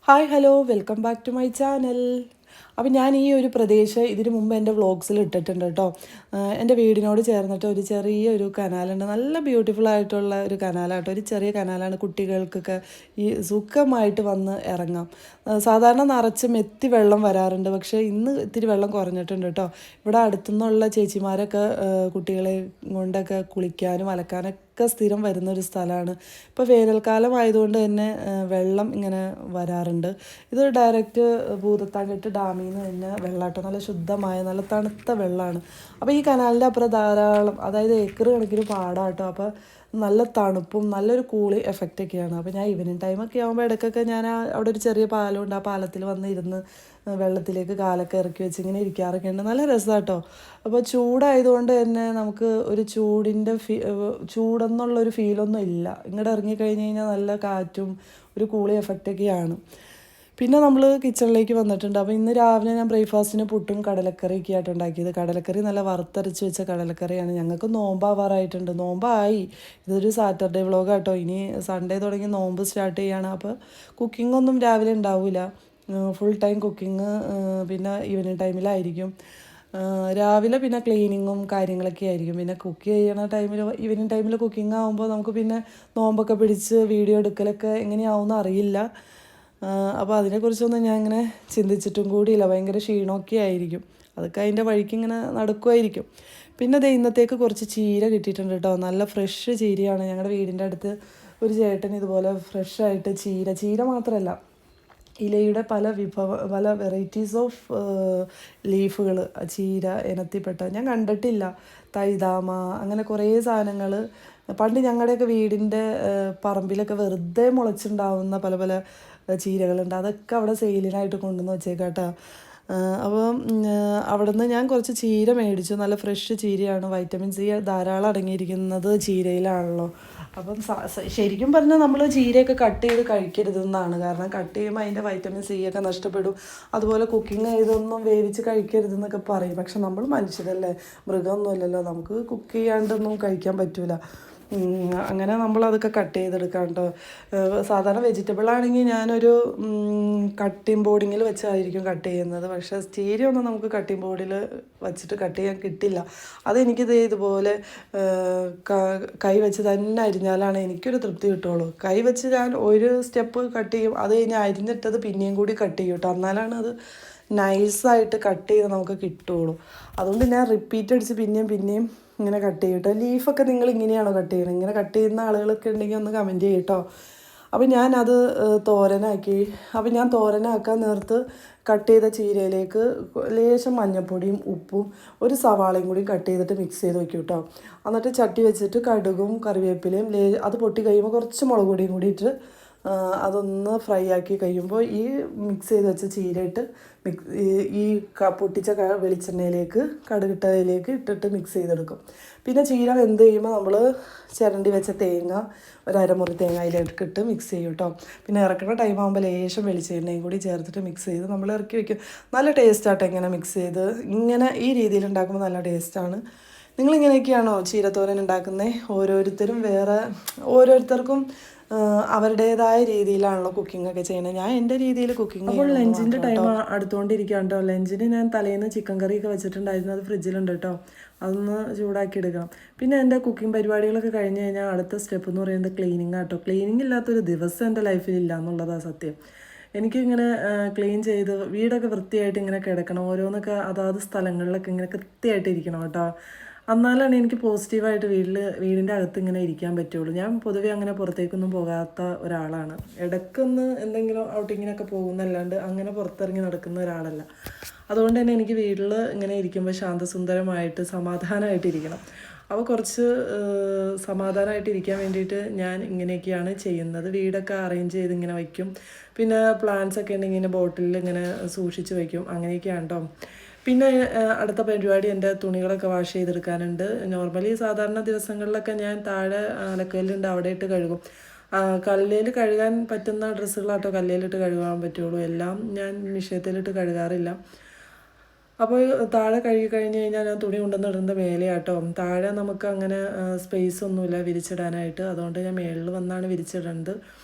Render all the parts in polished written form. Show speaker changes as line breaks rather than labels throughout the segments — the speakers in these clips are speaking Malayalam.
Hi hello welcome back to my channel. അപ്പോൾ ഞാൻ ഈ ഒരു പ്രദേശം ഇതിനു മുമ്പ് എൻ്റെ വ്ളോഗ്സിൽ ഇട്ടിട്ടുണ്ട് കേട്ടോ. എൻ്റെ വീടിനോട് ചേർന്നിട്ട് ഒരു ചെറിയൊരു കനാലുണ്ട്. നല്ല ബ്യൂട്ടിഫുൾ ആയിട്ടുള്ള ഒരു കനാലാട്ടോ. ഒരു ചെറിയ കനാലാണ്, കുട്ടികൾക്കൊക്കെ ഈ സുഖമായിട്ട് വന്ന് ഇറങ്ങാം. സാധാരണ നിറച്ച് മെത്തി വെള്ളം വരാറുണ്ട്, പക്ഷേ ഇന്ന് ഇത്തിരി വെള്ളം കുറഞ്ഞിട്ടുണ്ട് കേട്ടോ. ഇവിടെ അടുത്തുനിന്നുള്ള ചേച്ചിമാരൊക്കെ കുട്ടികളെ കൊണ്ടൊക്കെ കുളിക്കാനും അലക്കാനൊക്കെ സ്ഥിരം വരുന്നൊരു സ്ഥലമാണ്. ഇപ്പോൾ വേനൽക്കാലം ആയതുകൊണ്ട് തന്നെ വെള്ളം ഇങ്ങനെ വരാറുണ്ട്. ഇത് ഡയറക്റ്റ് ഭൂതത്താൻകെട്ട് ഡാമിൽ നിന്ന് തന്നെ വെള്ളമാട്ടോ. നല്ല ശുദ്ധമായ നല്ല തണുത്ത വെള്ളമാണ്. അപ്പോൾ ഈ കനാലിൻ്റെ അപ്പുറം ധാരാളം, അതായത് ഏക്കർ കണക്കിന് പാടാട്ടോ. അപ്പോൾ നല്ല തണുപ്പും നല്ലൊരു കൂളി എഫക്റ്റൊക്കെയാണ്. അപ്പോൾ ഞാൻ ഈവനിങ് ടൈമൊക്കെ ആകുമ്പോൾ ഇടയ്ക്കൊക്കെ ഞാൻ അവിടെ ഒരു ചെറിയ പാലമുണ്ട്, ആ പാലത്തിൽ വന്ന് ഇരുന്ന് വെള്ളത്തിലേക്ക് കാലൊക്കെ ഇറക്കി വെച്ച് ഇങ്ങനെ ഇരിക്കാറൊക്കെ ഉണ്ട്. നല്ല രസമാട്ടോ. അപ്പോൾ ചൂടായതുകൊണ്ട് തന്നെ നമുക്ക് ഒരു ചൂടെന്നുള്ളൊരു ഫീലൊന്നും ഇല്ല. ഇങ്ങോട്ട് ഇറങ്ങിക്കഴിഞ്ഞ് കഴിഞ്ഞാൽ നല്ല കാറ്റും ഒരു കൂളി എഫക്റ്റൊക്കെയാണ്. പിന്നെ നമ്മൾ കിച്ചണിലേക്ക് വന്നിട്ടുണ്ട്. അപ്പോൾ ഇന്ന് രാവിലെ ഞാൻ ബ്രേക്ക്ഫാസ്റ്റിന് പുട്ടും കടലക്കറിയൊക്കെ ആയിട്ട് ഉണ്ടാക്കിയത്. കടലക്കറി നല്ല വറുത്തരച്ച് വെച്ച കടലക്കറിയാണ്. ഞങ്ങൾക്ക് നോമ്പാവാറായിട്ടുണ്ട്, നോമ്പായി. ഇതൊരു സാറ്റർഡേ വ്ളോഗാട്ടോ. ഇനി സൺഡേ തുടങ്ങി നോമ്പ് സ്റ്റാർട്ട് ചെയ്യാണ്. അപ്പോൾ കുക്കിംഗ് ഒന്നും രാവിലെ ഉണ്ടാവില്ല, ഫുൾ ടൈം കുക്കിംഗ് പിന്നെ ഈവനിങ് ടൈമിലായിരിക്കും. രാവിലെ പിന്നെ ക്ലീനിങ്ങും കാര്യങ്ങളൊക്കെ ആയിരിക്കും. പിന്നെ കുക്ക് ചെയ്യണ ടൈമിൽ, ഈവനിങ് ടൈമിൽ കുക്കിംഗ് ആകുമ്പോൾ നമുക്ക് പിന്നെ നോമ്പൊക്കെ പിടിച്ച് വീഡിയോ എടുക്കലൊക്കെ എങ്ങനെയാവുമെന്ന് അറിയില്ല. അപ്പോൾ അതിനെക്കുറിച്ചൊന്നും ഞാൻ ഇങ്ങനെ ചിന്തിച്ചിട്ടും കൂടിയില്ല. ഭയങ്കര ക്ഷീണമൊക്കെ ആയിരിക്കും. അതൊക്കെ അതിൻ്റെ വഴിക്ക് ഇങ്ങനെ നടക്കുമായിരിക്കും. പിന്നെ ദേ ഇന്നത്തേക്ക് കുറച്ച് ചീര കിട്ടിയിട്ടുണ്ട് കേട്ടോ. നല്ല ഫ്രഷ് ചീരയാണ്. ഞങ്ങളുടെ വീടിൻ്റെ അടുത്ത് ഒരു ചേട്ടൻ ഇതുപോലെ ഫ്രഷായിട്ട് ചീര മാത്രമല്ല, ഇലയുടെ പല വെറൈറ്റീസ് ഓഫ് ലീഫുകൾ, ചീര ഇനത്തിൽപ്പെട്ട ഞാൻ കണ്ടിട്ടില്ല. തൈതാമ, അങ്ങനെ കുറേ സാധനങ്ങൾ പണ്ട് ഞങ്ങളുടെയൊക്കെ വീടിൻ്റെ പറമ്പിലൊക്കെ വെറുതെ മുളച്ചുണ്ടാവുന്ന പല പല ചീരകളുണ്ട്. അതൊക്കെ അവിടെ സെയിലിനായിട്ട് കൊണ്ടുവന്ന് വെച്ചേക്കാട്ടോ. അപ്പം അവിടെ നിന്ന് ഞാൻ കുറച്ച് ചീര മേടിച്ചു. നല്ല ഫ്രഷ് ചീരയാണ്. വൈറ്റമിൻ സി ധാരാളം അടങ്ങിയിരിക്കുന്നത് ചീരയിലാണല്ലോ. അപ്പം ശരിക്കും പറഞ്ഞാൽ നമ്മൾ ചീരയൊക്കെ കട്ട് ചെയ്ത് കഴിക്കരുതെന്നാണ്. കാരണം കട്ട് ചെയ്യുമ്പോൾ അതിൻ്റെ വൈറ്റമിൻ സി ഒക്കെ നഷ്ടപ്പെടും. അതുപോലെ കുക്കിംഗ് ഇതൊന്നും വേവിച്ച് കഴിക്കരുതെന്നൊക്കെ പറയും. പക്ഷെ നമ്മൾ മനുഷ്യരല്ലേ, മൃഗമൊന്നുമല്ലല്ലോ. നമുക്ക് കുക്ക് ചെയ്യാണ്ടൊന്നും കഴിക്കാൻ പറ്റില്ല. അങ്ങനെ നമ്മളതൊക്കെ കട്ട് ചെയ്തെടുക്കാം കേട്ടോ. സാധാരണ വെജിറ്റബിൾ ആണെങ്കിൽ ഞാനൊരു കട്ടിംഗ് ബോർഡിങ്ങിൽ വെച്ചായിരിക്കും കട്ട് ചെയ്യുന്നത്. പക്ഷേ ചീരയൊന്നും നമുക്ക് കട്ടിംഗ് ബോർഡിൽ വച്ചിട്ട് കട്ട് ചെയ്യാൻ കിട്ടില്ല. അതെനിക്കിത് ഇതുപോലെ കൈ വെച്ച് തന്നെ അരിഞ്ഞാലാണ് എനിക്കൊരു തൃപ്തി കിട്ടുള്ളൂ. കൈ വെച്ച് ഞാൻ ഒരു സ്റ്റെപ്പ് കട്ട് ചെയ്യും, അത് കഴിഞ്ഞ് അരിഞ്ഞിട്ടത് പിന്നെയും കൂടി കട്ട് ചെയ്യും കേട്ടോ. എന്നാലാണ് അത് നൈസായിട്ട് കട്ട് ചെയ്ത് നമുക്ക് കിട്ടുള്ളൂ. അതുകൊണ്ട് ഞാൻ റിപ്പീറ്റ് അടിച്ച് പിന്നെയും ഇങ്ങനെ കട്ട് ചെയ്യും കേട്ടോ. ലീഫൊക്കെ നിങ്ങൾ ഇങ്ങനെയാണോ കട്ട് ചെയ്യണം? ഇങ്ങനെ കട്ട് ചെയ്യുന്ന ആളുകളൊക്കെ ഉണ്ടെങ്കിൽ ഒന്ന് കമൻറ്റ് ചെയ്യും കേട്ടോ. അപ്പം ഞാനത് തോരനാക്കി. അപ്പം ഞാൻ തോരനാക്കാൻ നേരത്ത് കട്ട് ചെയ്ത ചീരയിലേക്ക് ലേശം മഞ്ഞൾപ്പൊടിയും ഉപ്പും ഒരു സവാളയും കൂടി കട്ട് ചെയ്തിട്ട് മിക്സ് ചെയ്ത് വയ്ക്കും കേട്ടോ. എന്നിട്ട് ചട്ടി വെച്ചിട്ട് കടുകും കറിവേപ്പിലയും അത് പൊട്ടി കഴിയുമ്പോൾ കുറച്ച് മുളക് പൊടിയും കൂടി ഇട്ട് അതൊന്ന് ഫ്രൈ ആക്കി കഴിയുമ്പോൾ ഈ മിക്സ് ചെയ്ത് വെച്ച ചീര ഇട്ട് ഈ പൊട്ടിച്ച വെളിച്ചെണ്ണയിലേക്ക് കടുകിട്ടതിലേക്ക് ഇട്ടിട്ട് മിക്സ് ചെയ്തെടുക്കും. പിന്നെ ചീര വെന്ത് കഴിയുമ്പോൾ നമ്മൾ ചിരണ്ടി വെച്ച തേങ്ങ, ഒരമുറി തേങ്ങ അതിലേക്ക് ഇട്ട് മിക്സ് ചെയ്യും കേട്ടോ. പിന്നെ ഇറക്കുന്ന ടൈം ആകുമ്പോൾ ലേശം വെളിച്ചെണ്ണയും കൂടി ചേർത്തിട്ട് മിക്സ് ചെയ്ത് നമ്മൾ ഇറക്കി വയ്ക്കും. നല്ല ടേസ്റ്റാട്ടോ ഇങ്ങനെ മിക്സ് ചെയ്ത്. ഇങ്ങനെ ഈ രീതിയിൽ ഉണ്ടാക്കുമ്പോൾ നല്ല ടേസ്റ്റാണ്. നിങ്ങളിങ്ങനെയൊക്കെയാണോ ചീരത്തോരൻ ഉണ്ടാക്കുന്നത്? ഓരോരുത്തർക്കും അവരുടേതായ രീതിയിലാണല്ലോ കുക്കിംഗ് ഒക്കെ ചെയ്യുന്നത്. ഞാൻ എൻ്റെ രീതിയിൽ കുക്കിംഗ്. അപ്പോൾ ലഞ്ചിൻ്റെ ടൈം അടുത്തുകൊണ്ടിരിക്കുകയാണ് കേട്ടോ. ലഞ്ചിന് ഞാൻ തലേന്ന് ചിക്കൻ കറിയൊക്കെ വെച്ചിട്ടുണ്ടായിരുന്നു, അത് ഫ്രിഡ്ജിലുണ്ട് കേട്ടോ. അതൊന്ന് ചൂടാക്കി എടുക്കണം. പിന്നെ എൻ്റെ കുക്കിംഗ് പരിപാടികളൊക്കെ കഴിഞ്ഞ് കഴിഞ്ഞാൽ അടുത്ത സ്റ്റെപ്പ് എന്ന് പറയുന്നത് ക്ലീനിങ് ആട്ടോ. ക്ലീനിങ് ഇല്ലാത്തൊരു ദിവസം എൻ്റെ ലൈഫിലില്ല എന്നുള്ളതാണ് സത്യം. എനിക്കിങ്ങനെ ക്ലീൻ ചെയ്ത് വീടൊക്കെ വൃത്തിയായിട്ട് ഇങ്ങനെ കിടക്കണം. ഓരോന്നൊക്കെ അതാത് സ്ഥലങ്ങളിലൊക്കെ ഇങ്ങനെ കൃത്യമായിട്ട് ഇരിക്കണം കേട്ടോ. എന്നാലാണ് എനിക്ക് പോസിറ്റീവായിട്ട് വീടിൻ്റെ അകത്ത് ഇങ്ങനെ ഇരിക്കാൻ പറ്റുള്ളൂ. ഞാൻ പൊതുവെ അങ്ങനെ പുറത്തേക്കൊന്നും പോകാത്ത ഒരാളാണ്. ഇടയ്ക്കൊന്ന് എന്തെങ്കിലും ഔട്ടിങ്ങിനൊക്കെ പോകുന്നല്ലാണ്ട് അങ്ങനെ പുറത്തിറങ്ങി നടക്കുന്ന ഒരാളല്ല. അതുകൊണ്ട് തന്നെ എനിക്ക് വീട്ടിൽ ഇങ്ങനെ ഇരിക്കുമ്പോൾ ശാന്തസുന്ദരമായിട്ട് സമാധാനമായിട്ടിരിക്കണം. അപ്പോൾ കുറച്ച് സമാധാനമായിട്ടിരിക്കാൻ വേണ്ടിയിട്ട് ഞാൻ ഇങ്ങനെയൊക്കെയാണ് ചെയ്യുന്നത്. വീടൊക്കെ അറേഞ്ച് ചെയ്ത് ഇങ്ങനെ വയ്ക്കും. പിന്നെ പ്ലാന്റ്സ് ഒക്കെ ഉണ്ടെങ്കിൽ ഇങ്ങനെ ബോട്ടിലിൽ ഇങ്ങനെ സൂക്ഷിച്ച് വയ്ക്കും. അങ്ങനെയൊക്കെയാണ് കേട്ടോ. പിന്നെ അടുത്ത പരിപാടി എൻ്റെ തുണികളൊക്കെ വാഷ് ചെയ്തെടുക്കാനുണ്ട്. നോർമലി സാധാരണ ദിവസങ്ങളിലൊക്കെ ഞാൻ താഴെ അലക്കല്ലുണ്ട്, അവിടെ ഇട്ട് കഴുകും. കല്ലിൽ കഴുകാൻ പറ്റുന്ന ഡ്രസ്സുകളാട്ടോ കല്ലിലിട്ട് കഴുകാൻ പറ്റുള്ളൂ. എല്ലാം ഞാൻ മിഷ്യത്തിലിട്ട് കഴുകാറില്ല. അപ്പോൾ താഴെ കഴുകി കഴിഞ്ഞ് കഴിഞ്ഞാൽ ഞാൻ തുണി കൊണ്ടുവന്നിടുന്നത് മേലെയാട്ടോ. താഴെ നമുക്ക് അങ്ങനെ സ്പേസ് ഒന്നുമില്ല വിരിച്ചിടാനായിട്ട്. അതുകൊണ്ട് ഞാൻ മേളിൽ വന്നാണ് വിരിച്ചിടുന്നത്.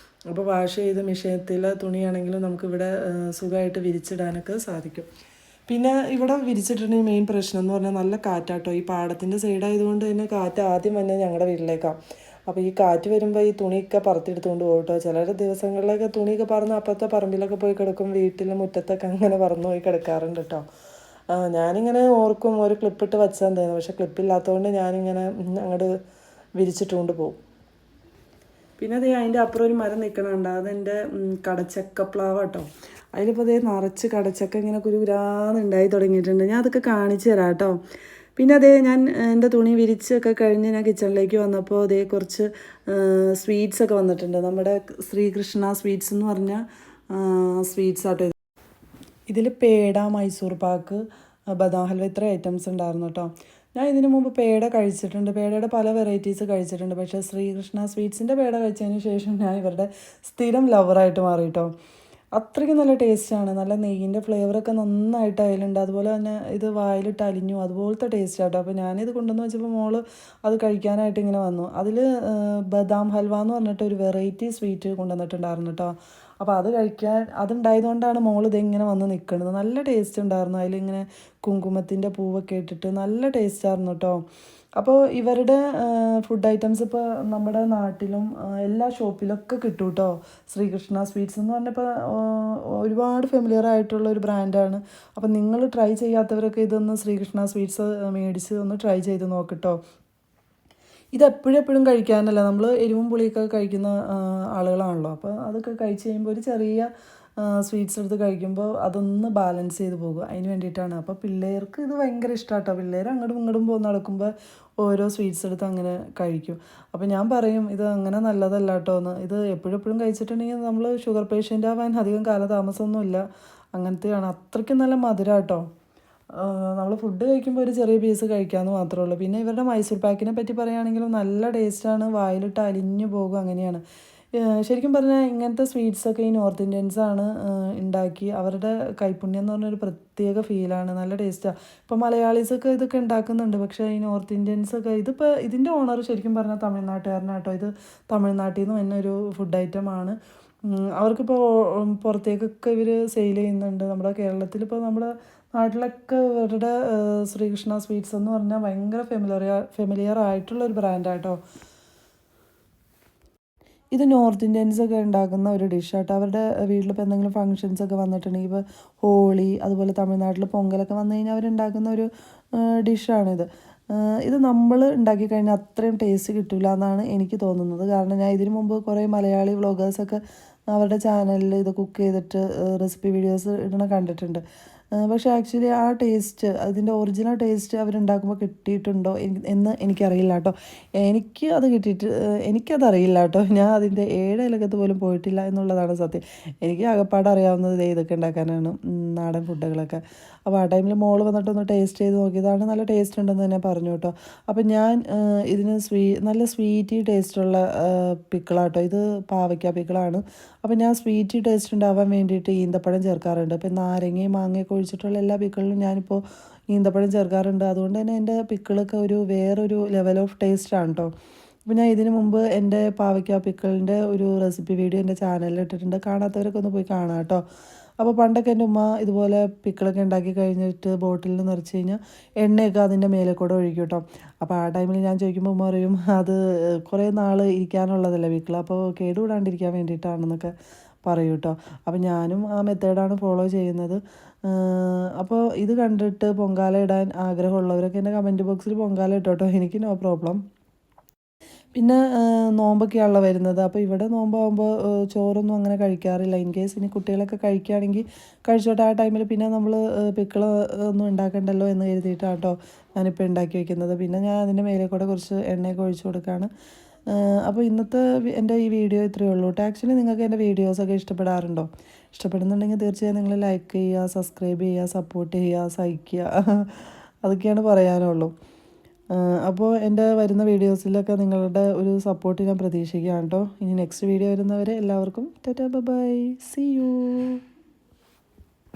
അപ്പോൾ വാഷ് ചെയ്ത് മെഷീനത്തിലെ തുണിയാണെങ്കിലും നമുക്കിവിടെ സുഖമായിട്ട് വിരിച്ചിടാനൊക്കെ സാധിക്കും. പിന്നെ ഇവിടെ വിരിച്ചിട്ടുണ്ടെങ്കിൽ മെയിൻ പ്രശ്നം എന്ന് പറഞ്ഞാൽ നല്ല കാറ്റാട്ടോ. ഈ പാടത്തിൻ്റെ സൈഡായതുകൊണ്ട് തന്നെ കാറ്റ് ആദ്യം വന്നെ ഞങ്ങളുടെ വീട്ടിലേക്കാണ്. അപ്പോൾ ഈ കാറ്റ് വരുമ്പോൾ ഈ തുണിയൊക്കെ പറത്തിയെടുത്തുകൊണ്ട് പോകും കേട്ടോ. ചില ദിവസങ്ങളിലൊക്കെ തുണിയൊക്കെ പറന്ന് അപ്പുറത്തെ പറമ്പിലൊക്കെ പോയി കിടക്കും, വീട്ടിൽ മുറ്റത്തൊക്കെ അങ്ങനെ പറന്ന് പോയി കിടക്കാറുണ്ട് കേട്ടോ. ഞാനിങ്ങനെ ഓർക്കും ഒരു ക്ലിപ്പിട്ട് വെച്ചാൽ തരുന്നു, പക്ഷെ ക്ലിപ്പില്ലാത്തതുകൊണ്ട് ഞാനിങ്ങനെ അങ്ങോട്ട് വിരിച്ചിട്ടുകൊണ്ട് പോകും. പിന്നെ അതേ അതിൻ്റെ അപ്പുറം ഒരു മരം നിൽക്കണുണ്ട്, അതെൻ്റെ കടച്ചക്ക പ്ലാവ് കേട്ടോ. അതിലിപ്പോൾ അതേ നിറച്ച് കടച്ചക്ക ഇങ്ങനെ കുരുകുരാന്നുണ്ടായി തുടങ്ങിയിട്ടുണ്ട്. ഞാൻ അതൊക്കെ കാണിച്ചു തരാം കേട്ടോ. പിന്നെ അതേ ഞാൻ എൻ്റെ തുണി വിരിച്ചൊക്കെ കഴിഞ്ഞ് ഞാൻ കിച്ചണിലേക്ക് വന്നപ്പോൾ അതേ കുറച്ച് സ്വീറ്റ്സൊക്കെ വന്നിട്ടുണ്ട്. നമ്മുടെ ശ്രീകൃഷ്ണ സ്വീറ്റ്സ് എന്ന് പറഞ്ഞ സ്വീറ്റ്സ് ആട്ടോ. ഇതിൽ പേട, മൈസൂർ പാക്ക്, ബദാം ഹൽവ, ഇത്ര ഐറ്റംസ് ഉണ്ടായിരുന്നു കേട്ടോ. ഞാൻ ഇതിന് മുമ്പ് പേട കഴിച്ചിട്ടുണ്ട്, പേടയുടെ പല വെറൈറ്റീസ് കഴിച്ചിട്ടുണ്ട്. പക്ഷേ ശ്രീകൃഷ്ണ സ്വീറ്റ്സിൻ്റെ പേട കഴിച്ചതിന് ശേഷം ഞാൻ ഇവരുടെ സ്ഥിരം ലവറായിട്ട് മാറി കേട്ടോ. അത്രയ്ക്ക് നല്ല ടേസ്റ്റാണ്, നല്ല നെയ്യിൻ്റെ ഫ്ലേവറൊക്കെ നന്നായിട്ട് അതിലുണ്ട്. അതുപോലെ തന്നെ ഇത് വായിലിട്ട് അലിഞ്ഞു, അതുപോലത്തെ ടേസ്റ്റ് ആട്ടോ. അപ്പോൾ ഞാനിത് കൊണ്ടുവന്ന് വെച്ചപ്പോൾ മോള് അത് കഴിക്കാനായിട്ട് ഇങ്ങനെ വന്നു. അതിൽ ബദാം ഹൽവ എന്ന് പറഞ്ഞിട്ട് ഒരു വെറൈറ്റി സ്വീറ്റ് കൊണ്ടുവന്നിട്ടുണ്ടായിരുന്നു കേട്ടോ. അപ്പോൾ അത് കഴിക്കാൻ അതുണ്ടായതുകൊണ്ടാണ് മോൾ ഇതിങ്ങനെ വന്ന് നിൽക്കുന്നത്. നല്ല ടേസ്റ്റ് ഉണ്ടായിരുന്നു, അതിലിങ്ങനെ കുങ്കുമത്തിൻ്റെ പൂവൊക്കെ ഇട്ടിട്ട് നല്ല ടേസ്റ്റായിരുന്നു കേട്ടോ. അപ്പോൾ ഇവരുടെ ഫുഡ് ഐറ്റംസ് ഇപ്പോൾ നമ്മുടെ നാട്ടിലും എല്ലാ ഷോപ്പിലൊക്കെ കിട്ടും കേട്ടോ. ശ്രീകൃഷ്ണ സ്വീറ്റ്സ് എന്ന് പറഞ്ഞപ്പോൾ ഒരുപാട് ഫെമിലിയർ ആയിട്ടുള്ള ഒരു ബ്രാൻഡാണ്. അപ്പോൾ നിങ്ങൾ ട്രൈ ചെയ്യാത്തവരൊക്കെ ഇതൊന്ന് ശ്രീകൃഷ്ണ സ്വീറ്റ്സ് മേടിച്ച് ഒന്ന് ട്രൈ ചെയ്ത് നോക്കിട്ടോ. ഇത് എപ്പോഴും കഴിക്കാനല്ല, നമ്മൾ എരിവും പുളിയൊക്കെ കഴിക്കുന്ന ആളുകളാണല്ലോ. അപ്പോൾ അതൊക്കെ കഴിച്ച് കഴിയുമ്പോൾ ഒരു ചെറിയ സ്വീറ്റ്സ് എടുത്ത് കഴിക്കുമ്പോൾ അതൊന്ന് ബാലൻസ് ചെയ്ത് പോകും, അതിന് വേണ്ടിയിട്ടാണ്. അപ്പോൾ പിള്ളേർക്ക് ഇത് ഭയങ്കര ഇഷ്ടമാട്ടോ. പിള്ളേർ അങ്ങോട്ടും ഇങ്ങോട്ടും പോകുന്ന നടക്കുമ്പോൾ ഓരോ സ്വീറ്റ്സ് എടുത്ത് അങ്ങനെ കഴിക്കും. അപ്പോൾ ഞാൻ പറയും ഇത് അങ്ങനെ നല്ലതല്ല കേട്ടോ എന്ന്. ഇത് എപ്പോഴും കഴിച്ചിട്ടുണ്ടെങ്കിൽ നമ്മൾ ഷുഗർ പേഷ്യൻ്റ് ആവാൻ അധികം കാലതാമസമൊന്നുമില്ല. അങ്ങനത്തെയാണ്, അത്രയ്ക്കും നല്ല മധുരം കേട്ടോ. നമ്മൾ ഫുഡ് കഴിക്കുമ്പോൾ ഒരു ചെറിയ പീസ് കഴിക്കാമെന്ന് മാത്രമേ ഉള്ളൂ. പിന്നെ ഇവരുടെ മൈസൂർ പാക്കിനെ പറ്റി പറയുകയാണെങ്കിലും നല്ല ടേസ്റ്റാണ്, വായിലിട്ട് അലിഞ്ഞു പോകും, അങ്ങനെയാണ്. ശരിക്കും പറഞ്ഞാൽ ഇങ്ങനത്തെ സ്വീറ്റ്സൊക്കെ ഈ നോർത്ത് ഇന്ത്യൻസാണ് ഉണ്ടാക്കി, അവരുടെ കൈപ്പുണ്യം എന്ന് പറഞ്ഞൊരു പ്രത്യേക ഫീലാണ്, നല്ല ടേസ്റ്റാണ്. ഇപ്പോൾ മലയാളീസൊക്കെ ഇതൊക്കെ ഉണ്ടാക്കുന്നുണ്ട്, പക്ഷേ ഈ നോർത്ത് ഇന്ത്യൻസൊക്കെ ഇതിപ്പോൾ ഇതിൻ്റെ ഓണർ ശരിക്കും പറഞ്ഞാൽ തമിഴ്നാട്ടുകാരനാട്ടോ. ഇത് തമിഴ്നാട്ടിൽ നിന്ന് തന്നെ ഒരു ഫുഡ് ഐറ്റമാണ്. അവർക്കിപ്പോൾ പുറത്തേക്കൊക്കെ ഇവർ സെയിൽ ചെയ്യുന്നുണ്ട്. നമ്മുടെ കേരളത്തിലിപ്പോൾ നമ്മുടെ നാട്ടിലൊക്കെ ഇവരുടെ ശ്രീകൃഷ്ണ സ്വീറ്റ്സ് എന്ന് പറഞ്ഞാൽ ഭയങ്കര ഫെമിലിയർ ആയിട്ടുള്ളൊരു ബ്രാൻഡാട്ടോ. ഇത് നോർത്ത് ഇന്ത്യൻസൊക്കെ ഉണ്ടാക്കുന്ന ഒരു ഡിഷാട്ടോ. അവരുടെ വീട്ടിലിപ്പോൾ എന്തെങ്കിലും ഫങ്ഷൻസൊക്കെ വന്നിട്ടുണ്ടെങ്കിൽ ഇപ്പോൾ ഹോളി, അതുപോലെ തമിഴ്നാട്ടിൽ പൊങ്കലൊക്കെ വന്നു കഴിഞ്ഞാൽ അവരുണ്ടാക്കുന്ന ഒരു ഡിഷാണിത്. ഇത് നമ്മൾ ഉണ്ടാക്കി കഴിഞ്ഞാൽ അത്രയും ടേസ്റ്റ് കിട്ടില്ല എന്നാണ് എനിക്ക് തോന്നുന്നത്. കാരണം ഞാൻ ഇതിനു മുമ്പ് കുറേ മലയാളി വ്ളോഗേഴ്സൊക്കെ അവരുടെ ചാനലിൽ ഇത് കുക്ക് ചെയ്തിട്ട് റെസിപ്പി വീഡിയോസ് ഇടണ കണ്ടിട്ടുണ്ട്. പക്ഷേ ആക്ച്വലി ആ ടേസ്റ്റ്, അതിൻ്റെ ഒറിജിനൽ ടേസ്റ്റ് അവരുണ്ടാക്കുമ്പോൾ കിട്ടിയിട്ടുണ്ടോ എന്ന് എനിക്കറിയില്ല കേട്ടോ. എനിക്കതറിയില്ല കേട്ടോ. ഞാൻ അതിൻ്റെ 7 അയലക്കത്ത് പോലും പോയിട്ടില്ല എന്നുള്ളതാണ് സത്യം. എനിക്ക് ആകപ്പാട് അറിയാവുന്നത് ഇതൊക്കെ ഉണ്ടാക്കാനാണ്, നാടൻ ഫുഡുകളൊക്കെ. അപ്പോൾ ആ ടൈമിൽ മോള് വന്നിട്ടൊന്ന് ടേസ്റ്റ് ചെയ്ത് നോക്കിയതാണ്, നല്ല ടേസ്റ്റ് ഉണ്ടെന്ന് തന്നെ പറഞ്ഞു കേട്ടോ. അപ്പം ഞാൻ ഇതിന് നല്ല സ്വീറ്റി ടേസ്റ്റുള്ള പിക്കിളാട്ടോ. ഇത് പാവയ്ക്ക പിക്കിളാണ്. അപ്പം ഞാൻ സ്വീറ്റി ടേസ്റ്റ് ഉണ്ടാവാൻ വേണ്ടിയിട്ട് ഈന്തപ്പഴം ചേർക്കാറുണ്ട്. ഇപ്പം നാരങ്ങയും മാങ്ങയൊക്കെ ഒഴിച്ചിട്ടുള്ള എല്ലാ പിക്കിളിലും ഞാനിപ്പോൾ ഈന്തപ്പഴം ചേർക്കാറുണ്ട്. അതുകൊണ്ട് തന്നെ എൻ്റെ പിക്കിളൊക്കെ വേറൊരു ലെവൽ ഓഫ് ടേസ്റ്റാണ് കേട്ടോ. അപ്പോൾ ഞാൻ ഇതിനു മുമ്പ് എൻ്റെ പാവയ്ക്ക പിക്കിളിൻ്റെ ഒരു റെസിപ്പി വീഡിയോ എൻ്റെ ചാനലിൽ ഇട്ടിട്ടുണ്ട്, കാണാത്തവരൊക്കെ ഒന്ന് പോയി കാണാം കേട്ടോ. അപ്പോൾ പണ്ടൊക്കെ എൻ്റെ ഉമ്മ ഇതുപോലെ പിക്കിളൊക്കെ ഉണ്ടാക്കി കഴിഞ്ഞിട്ട് ബോട്ടിലിൽ നിറച്ച് കഴിഞ്ഞാൽ എണ്ണയൊക്കെ അതിൻ്റെ മേലെ കൂടെ ഒഴിക്കും കേട്ടോ. അപ്പോൾ ആ ടൈമിൽ ഞാൻ ചോദിക്കുമ്പോൾ ഉമ്മ പറയും അത് കുറേ നാൾ ഇരിക്കാനുള്ളതല്ലേ പിക്കിൾ, അപ്പോൾ കേടുകൂടാണ്ടിരിക്കാൻ വേണ്ടിയിട്ടാണെന്നൊക്കെ പറയും കേട്ടോ. അപ്പോൾ ഞാനും ആ മെത്തേഡാണ് ഫോളോ ചെയ്യുന്നത്. അപ്പോൾ ഇത് കണ്ടിട്ട് പൊങ്കാല ഇടാൻ ആഗ്രഹമുള്ളവരൊക്കെ എൻ്റെ കമൻറ്റ് ബോക്സിൽ പൊങ്കാല ഇട്ടോട്ടോ, എനിക്ക് നോ പ്രോബ്ലം. പിന്നെ നോമ്പൊക്കെയാണല്ലോ വരുന്നത്. അപ്പോൾ ഇവിടെ നോമ്പാകുമ്പോൾ ചോറൊന്നും അങ്ങനെ കഴിക്കാറില്ല. ഇൻ കേസ് ഇനി കുട്ടികളൊക്കെ കഴിക്കുകയാണെങ്കിൽ കഴിച്ചോട്ടെ ആ ടൈമിൽ. പിന്നെ നമ്മൾ പിക്കിൾ ഒന്നും ഉണ്ടാക്കണ്ടല്ലോ എന്ന് കരുതിയിട്ടാണ് കേട്ടോ ഞാനിപ്പോൾ ഉണ്ടാക്കി വയ്ക്കുന്നത്. പിന്നെ ഞാൻ അതിൻ്റെ മേലെ കൂടെ കുറച്ച് എണ്ണയൊക്കെ ഒഴിച്ചു കൊടുക്കുകയാണ്. അപ്പോൾ ഇന്നത്തെ എൻ്റെ ഈ വീഡിയോ ഇത്രയേ ഉള്ളൂ കേട്ടോ. ആക്ച്വലി നിങ്ങൾക്ക് എൻ്റെ വീഡിയോസൊക്കെ ഇഷ്ടപ്പെടാറുണ്ടോ? ഇഷ്ടപ്പെടുന്നുണ്ടെങ്കിൽ തീർച്ചയായും നിങ്ങൾ ലൈക്ക് ചെയ്യുക, സബ്സ്ക്രൈബ് ചെയ്യുക, സപ്പോർട്ട് ചെയ്യുക, സഹിക്കുക, അതൊക്കെയാണ് പറയാനുള്ളൂ. അപ്പോൾ എൻ്റെ വരുന്ന വീഡിയോസിലൊക്കെ നിങ്ങളുടെ ഒരു സപ്പോർട്ട് ഞാൻ പ്രതീക്ഷിക്കുകയാണ് കേട്ടോ. ഇനി നെക്സ്റ്റ് വീഡിയോ വരുന്നവരെ എല്ലാവർക്കും ടാറ്റാ ബൈ, സീ യു.